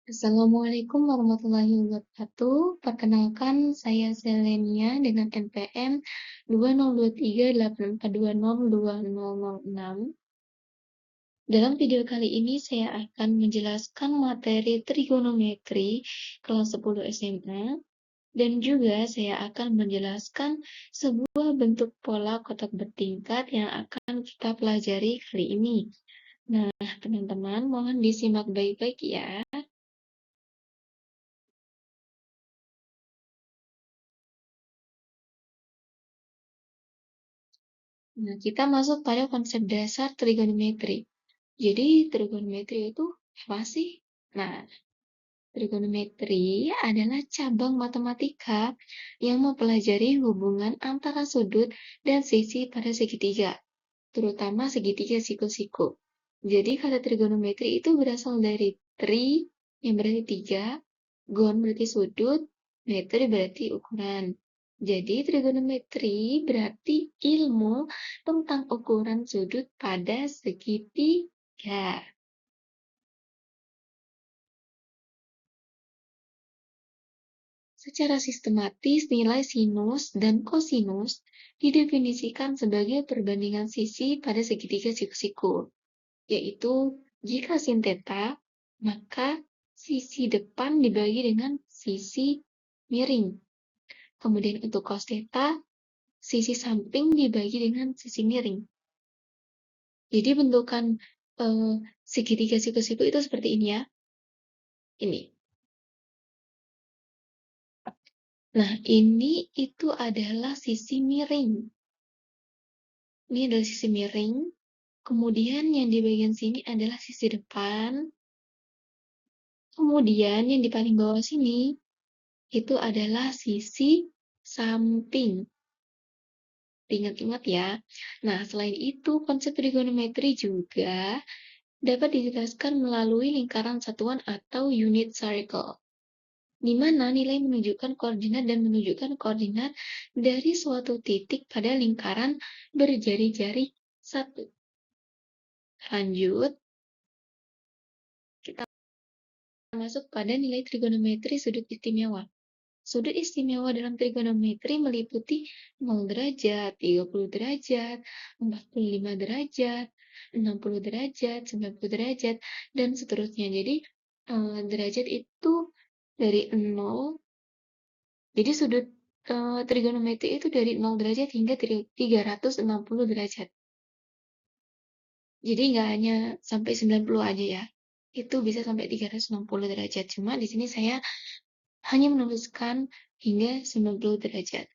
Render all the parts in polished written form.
Assalamualaikum warahmatullahi wabarakatuh. Perkenalkan, saya Selenia dengan NPM 202384202006. Dalam video kali ini saya akan menjelaskan materi trigonometri kelas 10 SMA dan juga saya akan menjelaskan sebuah bentuk pola kotak bertingkat yang akan kita pelajari kali ini. Nah, teman-teman mohon disimak baik-baik ya. Nah, kita masuk pada konsep dasar trigonometri. Jadi, trigonometri itu apa sih? Nah, trigonometri adalah cabang matematika yang mempelajari hubungan antara sudut dan sisi pada segitiga, terutama segitiga siku-siku. Jadi, kata trigonometri itu berasal dari tri, yang berarti tiga, gon berarti sudut, metri berarti ukuran. Jadi, trigonometri berarti ilmu tentang ukuran sudut pada segitiga. Secara sistematis, nilai sinus dan kosinus didefinisikan sebagai perbandingan sisi pada segitiga siku-siku, yaitu jika sin theta, maka sisi depan dibagi dengan sisi miring. Kemudian untuk cos theta, sisi samping dibagi dengan sisi miring. Jadi bentukan segitiga siku-siku itu seperti ini ya. Ini. Nah, ini itu adalah sisi miring. Ini adalah sisi miring. Kemudian yang di bagian sini adalah sisi depan. Kemudian yang di paling bawah sini itu adalah sisi samping. Ingat-ingat ya. Nah, selain itu, konsep trigonometri juga dapat dijelaskan melalui lingkaran satuan atau unit circle, di mana nilai menunjukkan koordinat dan menunjukkan koordinat dari suatu titik pada lingkaran berjari-jari satu. Lanjut, kita masuk pada nilai trigonometri sudut istimewa. Sudut istimewa dalam trigonometri meliputi 0 derajat, 30 derajat, 45 derajat, 60 derajat, 90 derajat, dan seterusnya. Jadi, derajat itu dari 0, jadi sudut trigonometri itu dari 0 derajat hingga 360 derajat. Jadi nggak hanya sampai 90 aja ya. Itu bisa sampai 360 derajat. Cuma di sini saya hanya menuliskan hingga 90 derajat.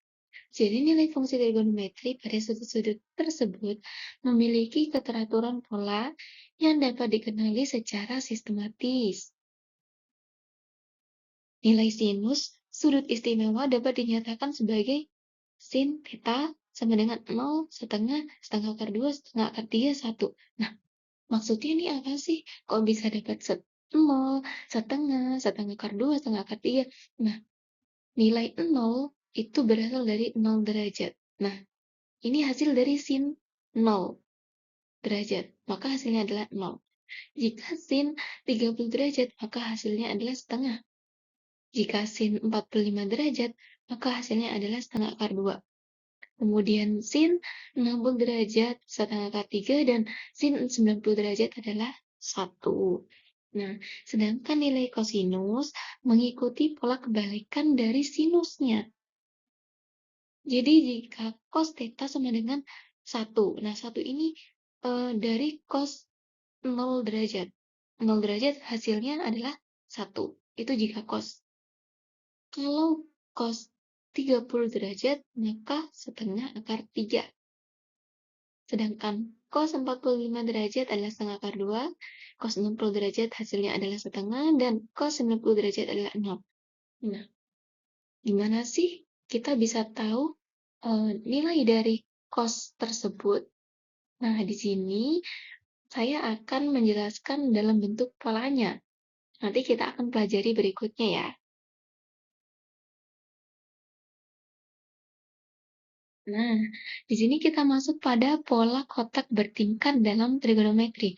Jadi nilai fungsi trigonometri pada sudut-sudut tersebut memiliki keteraturan pola yang dapat dikenali secara sistematis. Nilai sinus sudut istimewa dapat dinyatakan sebagai sin theta sama dengan 0, setengah, setengah akar 2, setengah akar 3, 1. Nah, maksudnya ini apa sih? Kok bisa dapat 0, setengah, setengah akar 2, setengah akar 3? Nah, nilai 0 itu berasal dari 0 derajat. Nah, ini hasil dari sin 0 derajat, maka hasilnya adalah 0. Jika sin 30 derajat, maka hasilnya adalah setengah. Jika sin 45 derajat, maka hasilnya adalah setengah akar 2. Kemudian sin 60 derajat, setengah akar 3, dan sin 90 derajat adalah 1. Nah, sedangkan nilai kosinus mengikuti pola kebalikan dari sinusnya. Jadi jika cos theta sama dengan 1. Nah, 1 ini dari cos 0 derajat. 0 derajat hasilnya adalah 1. Itu jika cos. Kalau cos 30 derajat, maka setengah akar 3. Sedangkan cos 45 derajat adalah setengah akar 2, cos 60 derajat hasilnya adalah setengah, dan cos 90 derajat adalah 0. Nah, gimana sih kita bisa tahu nilai dari cos tersebut? Nah, di sini saya akan menjelaskan dalam bentuk polanya. Nanti kita akan pelajari berikutnya ya. Nah, di sini kita masuk pada pola kotak bertingkat dalam trigonometri.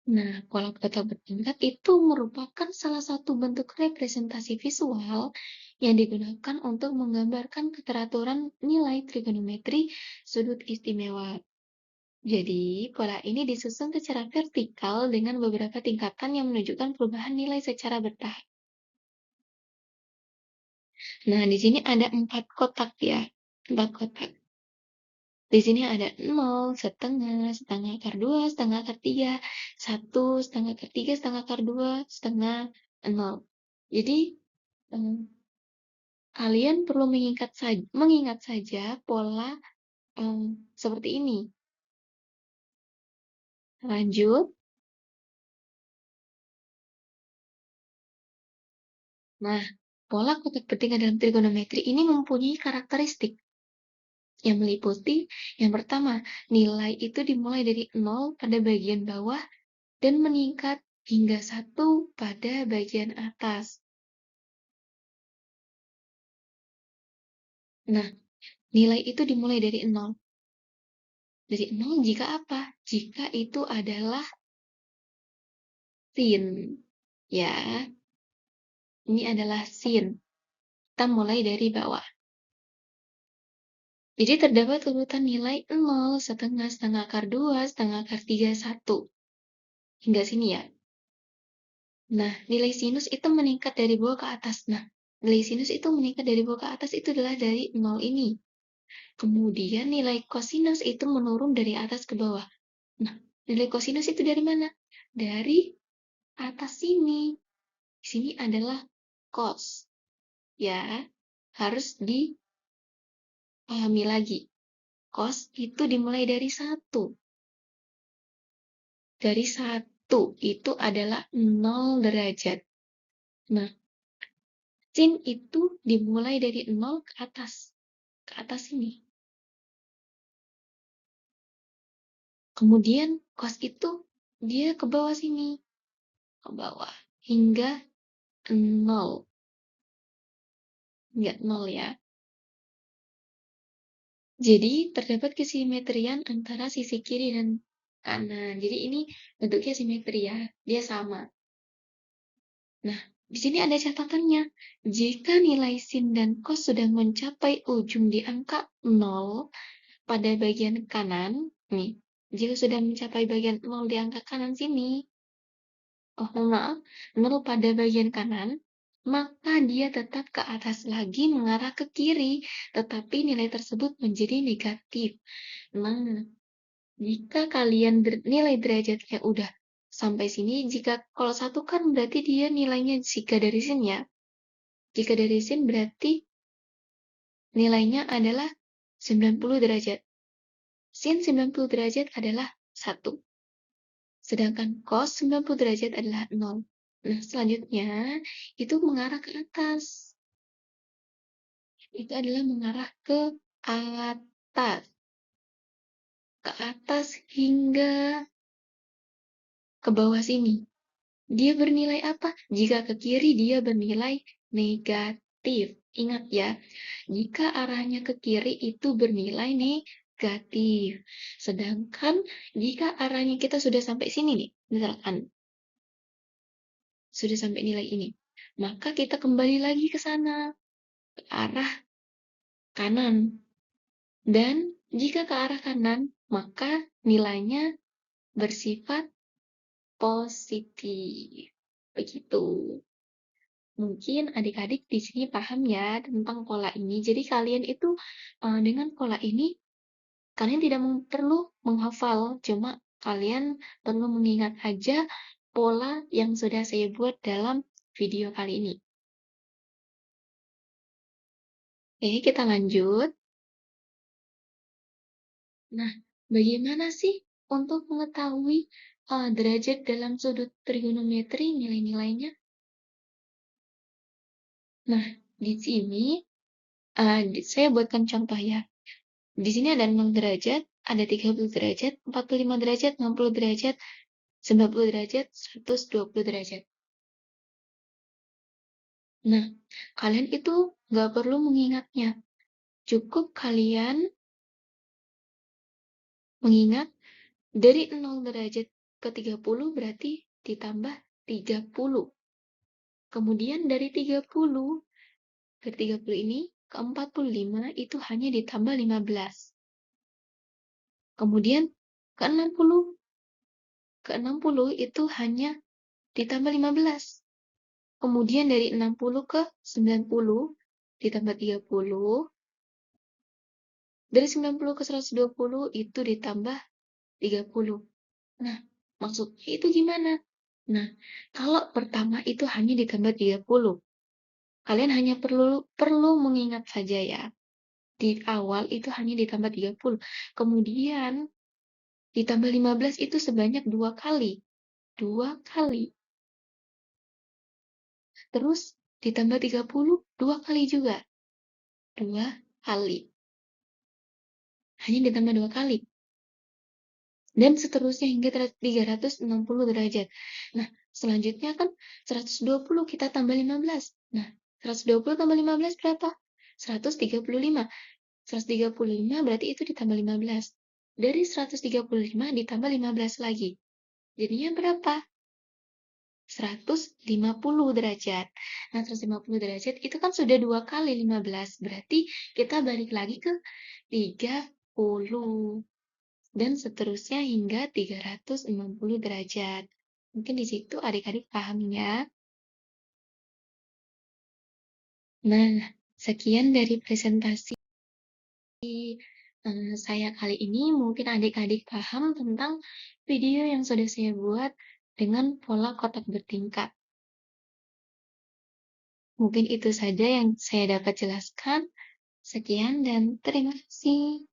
Nah, pola kotak bertingkat itu merupakan salah satu bentuk representasi visual yang digunakan untuk menggambarkan keteraturan nilai trigonometri sudut istimewa. Jadi, pola ini disusun secara vertikal dengan beberapa tingkatan yang menunjukkan perubahan nilai secara bertahap. Nah, di sini ada 4 kotak ya, 4 kotak. Di sini ada 0, setengah, setengah akar 2, setengah akar 3, 1, setengah akar 3, setengah akar 2, setengah 0. Jadi, em, kalian perlu mengingat saja pola seperti ini. Lanjut. Nah, pola kotak bertingkat dalam trigonometri ini mempunyai karakteristik yang meliputi yang pertama, nilai itu dimulai dari 0 pada bagian bawah dan meningkat hingga 1 pada bagian atas. Nah, nilai itu dimulai dari 0. Dari 0 jika apa? Jika itu adalah sin. Ya, ini adalah sin. Kita mulai dari bawah. Jadi terdapat urutan nilai 0, setengah, setengah akar 2, setengah akar 3, 1. Hingga sini ya. Nah, nilai sinus itu meningkat dari bawah ke atas. Nah, nilai sinus itu meningkat dari bawah ke atas itu adalah dari 0 ini. Kemudian nilai kosinus itu menurun dari atas ke bawah. Nah, nilai kosinus itu dari mana? Dari atas sini. Di sini adalah cos. Ya, harus dipahami lagi. Cos itu dimulai dari 1. Dari 1 itu adalah 0 derajat. Nah, sin itu dimulai dari 0 ke atas. Ke atas sini. Kemudian cos itu dia ke bawah sini. Ke bawah. Hingga 0. Hingga 0 ya. Jadi terdapat kesimetrian antara sisi kiri dan kanan. Jadi ini bentuknya simetri ya. Dia sama. Nah, di sini ada catatannya. Jika nilai sin dan cos sudah mencapai ujung di angka 0 pada bagian kanan, nih, jika sudah mencapai bagian 0 di angka kanan sini, maaf, 0 pada bagian kanan, maka dia tetap ke atas lagi mengarah ke kiri, tetapi nilai tersebut menjadi negatif. Nah, jika kalian nilai derajatnya udah sampai sini, jika kalau 1 kan berarti dia nilainya jika dari sin ya. Jika dari sin berarti nilainya adalah 90 derajat. Sin 90 derajat adalah 1. Sedangkan cos 90 derajat adalah 0. Nah, selanjutnya itu mengarah ke atas. Itu adalah mengarah ke atas. Ke atas hingga ke bawah sini. Dia bernilai apa? Jika ke kiri, dia bernilai negatif. Ingat ya, jika arahnya ke kiri itu bernilai negatif. Sedangkan jika arahnya kita sudah sampai sini nih, misalkan sudah sampai nilai ini, maka kita kembali lagi ke sana, ke arah kanan. Dan jika ke arah kanan, maka nilainya bersifat positif. Begitu. Mungkin adik-adik di sini paham ya tentang pola ini. Jadi kalian itu dengan pola ini kalian tidak perlu menghafal, cuma kalian perlu mengingat aja pola yang sudah saya buat dalam video kali ini. Oke, kita lanjut. Nah, bagaimana sih untuk mengetahui derajat dalam sudut trigonometri nilai-nilainya? Nah, di sini saya buatkan contoh ya. Di sini ada 0 derajat, ada 30 derajat, 45 derajat, 60 derajat, 90 derajat, 120 derajat. Nah, kalian itu nggak perlu mengingatnya. Cukup kalian mengingat dari 0 derajat ke 30 berarti ditambah 30. Kemudian dari 30 ke 30 ini ke 45 itu hanya ditambah 15. Kemudian ke 60 itu hanya ditambah 15. Kemudian dari 60 ke 90 ditambah 30. Dari 90 ke 120 itu ditambah 30. Nah, maksudnya itu gimana? Nah, kalau pertama itu hanya ditambah 30. Kalian hanya perlu mengingat saja ya. Di awal itu hanya ditambah 30. Kemudian ditambah 15 itu sebanyak 2 kali. 2 kali. Terus ditambah 30, 2 kali juga. 2 kali. Hanya ditambah 2 kali. Dan seterusnya hingga 360 derajat. Nah, selanjutnya kan 120 kita tambah 15. Nah, 120 tambah 15 berapa? 135. 135 berarti itu ditambah 15. Dari 135 ditambah 15 lagi. Jadinya berapa? 150 derajat. Nah, 150 derajat itu kan sudah 2 kali 15. Berarti kita balik lagi ke 30. Dan seterusnya hingga 360 derajat. Mungkin di situ adik-adik paham ya. Nah, sekian dari presentasi saya kali ini. Mungkin adik-adik paham tentang video yang sudah saya buat dengan pola kotak bertingkat. Mungkin itu saja yang saya dapat jelaskan. Sekian dan terima kasih.